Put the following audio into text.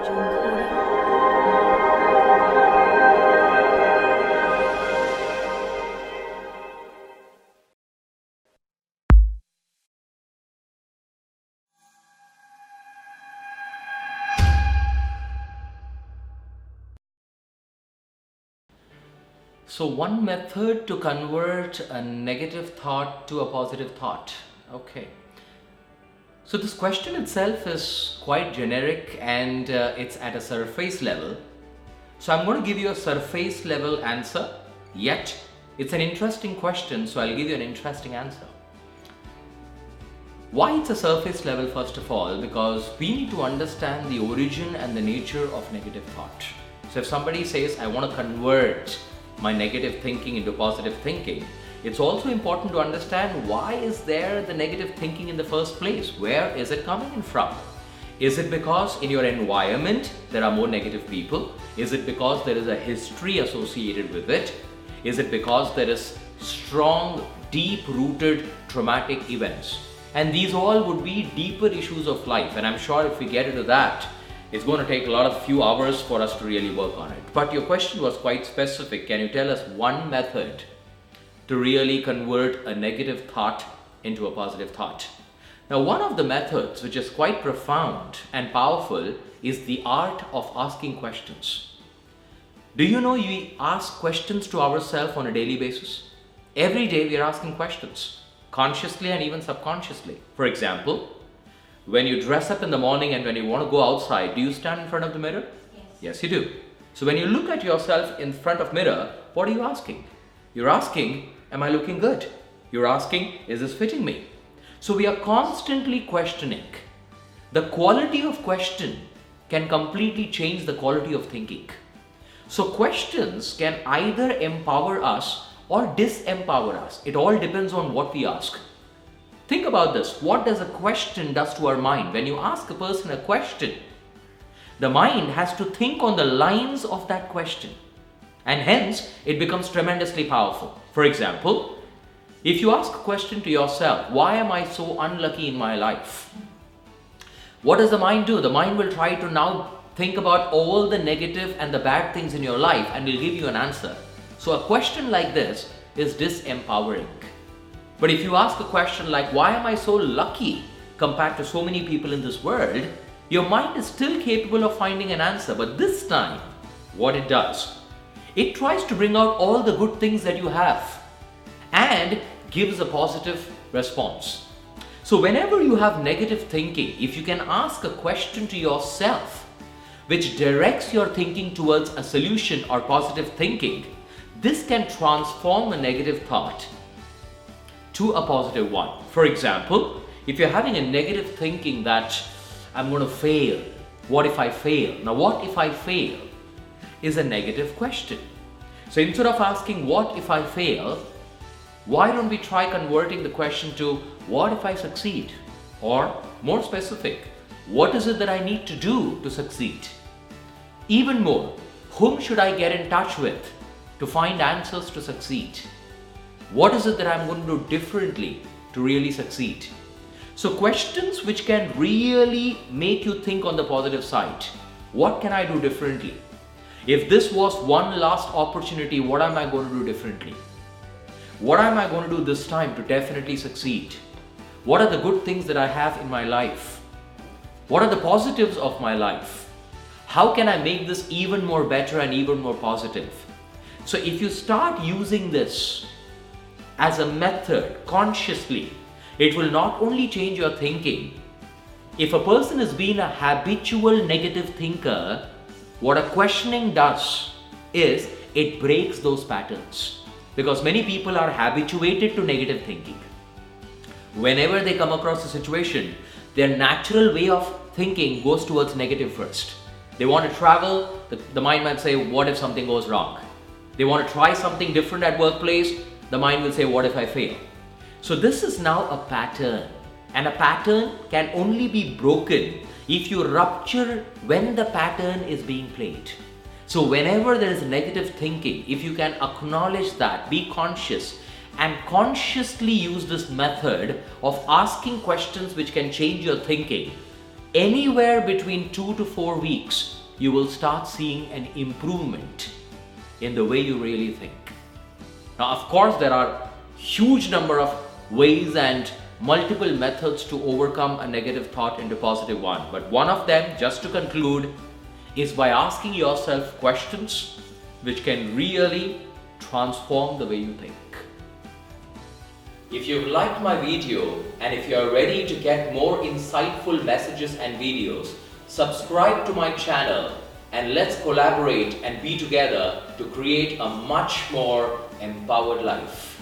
So one method to convert a negative thought to a positive thought. Okay. So this question itself is quite generic and it's at a surface level. So I'm going to give you a surface level answer, yet it's an interesting question, so I'll give you an interesting answer. Why it's a surface level first of all? Because we need to understand the origin and the nature of negative thought. So if somebody says, I want to convert my negative thinking into positive thinking, it's also important to understand why is there the negative thinking in the first place? Where is it coming in from? Is it because in your environment there are more negative people? Is it because there is a history associated with it? Is it because there is strong, deep-rooted traumatic events? And these all would be deeper issues of life, and I'm sure if we get into that, it's going to take a lot of few hours for us to really work on it. But your question was quite specific. Can you tell us one method to really convert a negative thought into a positive thought? Now, one of the methods which is quite profound and powerful is the art of asking questions. Do you know we ask questions to ourselves on a daily basis? Every day we are asking questions, consciously and even subconsciously. For example, when you dress up in the morning and when you want to go outside, do you stand in front of the mirror? Yes. Yes, you do. So when you look at yourself in front of mirror, what are you asking? You're asking, am I looking good? You're asking, is this fitting me? So we are constantly questioning. The quality of question can completely change the quality of thinking. So questions can either empower us or disempower us. It all depends on what we ask. Think about this. What does a question does to our mind? When you ask a person a question, the mind has to think on the lines of that question, and hence it becomes tremendously powerful. For example, if you ask a question to yourself, why am I so unlucky in my life? What does the mind do? The mind will try to now think about all the negative and the bad things in your life and will give you an answer. So a question like this is disempowering. But if you ask a question like, why am I so lucky compared to so many people in this world? Your mind is still capable of finding an answer, but this time, what it does, it tries to bring out all the good things that you have and gives a positive response. So whenever you have negative thinking, if you can ask a question to yourself, which directs your thinking towards a solution or positive thinking, this can transform a negative thought to a positive one. For example, if you're having a negative thinking that I'm going to fail, what if I fail? Now, what if I fail is a negative question. So instead of asking what if I fail, why don't we try converting the question to what if I succeed? Or more specific, what is it that I need to do to succeed? Even more, whom should I get in touch with to find answers to succeed? What is it that I'm going to do differently to really succeed? So questions which can really make you think on the positive side. What can I do differently? If this was one last opportunity, what am I going to do differently? What am I going to do this time to definitely succeed? What are the good things that I have in my life? What are the positives of my life? How can I make this even more better and even more positive? So if you start using this as a method consciously, it will not only change your thinking. If a person has been a habitual negative thinker, what a questioning does is it breaks those patterns. Because many people are habituated to negative thinking. Whenever they come across a situation, their natural way of thinking goes towards negative first. They want to travel, the mind might say, what if something goes wrong? They want to try something different at workplace, the mind will say, what if I fail? So this is now a pattern, and a pattern can only be broken if you rupture when the pattern is being played. So whenever there is negative thinking, if you can acknowledge that, be conscious and consciously use this method of asking questions which can change your thinking, anywhere between 2 to 4 weeks, you will start seeing an improvement in the way you really think. Now, of course, there are huge number of ways and multiple methods to overcome a negative thought into positive one. But one of them, just to conclude, is by asking yourself questions which can really transform the way you think. If you've liked my video and if you're ready to get more insightful messages and videos, subscribe to my channel and let's collaborate and be together to create a much more empowered life.